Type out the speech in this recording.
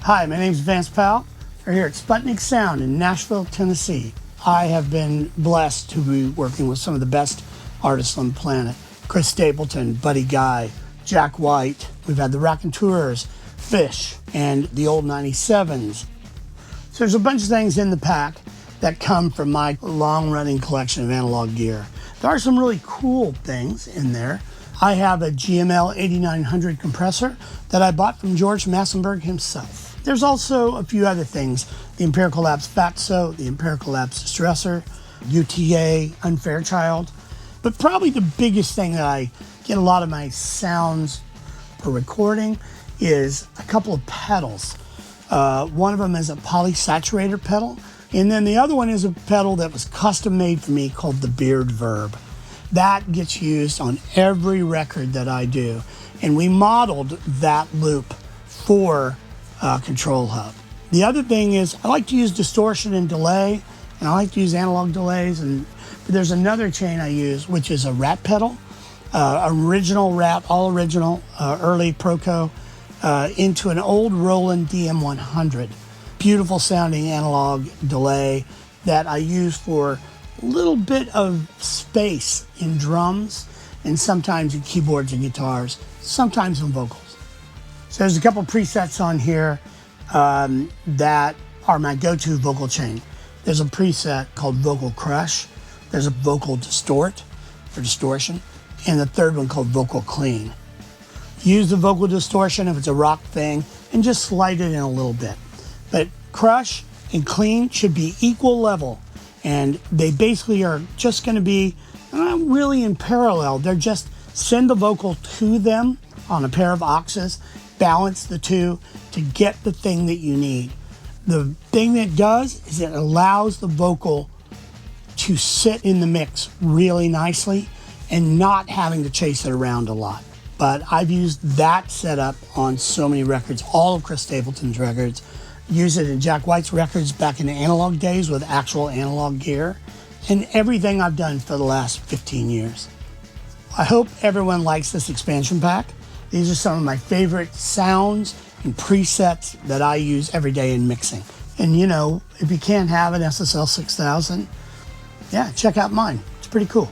Hi, my name is Vance Powell. We're here at Sputnik Sound in Nashville, Tennessee. I have been blessed to be working with some of the best artists on the planet. Chris Stapleton, Buddy Guy, Jack White. We've had the Raconteurs, Fish, and the old 97s. So there's a bunch of things in the pack that come from my long-running collection of analog gear. There are some really cool things in there. I have a GML 8900 compressor that I bought from George Massenburg himself. There's also a few other things. The Empirical Labs Fatso, the Empirical Labs Distressor, UTA, Unfairchild. But probably the biggest thing that I get a lot of my sounds for recording is a couple of pedals. One of them is a polysaturator pedal, and then the other one is a pedal that was custom made for me called the Beard Verb. That gets used on every record that I do, and we modeled that loop for ControlHub. The other thing is I like to use distortion and delay, and I like to use analog delays, but there's another chain I use, which is a Rat pedal, original Rat, all original, early Proco, into an old Roland DM100. Beautiful sounding analog delay that I use for a little bit of space in drums and sometimes in keyboards and guitars, sometimes in vocals. So there's a couple presets on here that are my go-to vocal chain. There's a preset called Vocal Crush. There's a Vocal Distort for distortion, and the third one called Vocal Clean. Use the vocal distortion if it's a rock thing and just slide it in a little bit. But Crush and Clean should be equal level, and they basically are just going to be not really in parallel. They're just send the vocal to them on a pair of auxes, balance the two to get the thing that you need. The thing that does is it allows the vocal to sit in the mix really nicely and not having to chase it around a lot. But I've used that setup on so many records, all of Chris Stapleton's records. Use it in Jack White's records back in the analog days with actual analog gear, and everything I've done for the last 15 years. I hope everyone likes this expansion pack. These are some of my favorite sounds and presets that I use every day in mixing. And you know, if you can't have an SSL 6000, yeah, check out mine. It's pretty cool.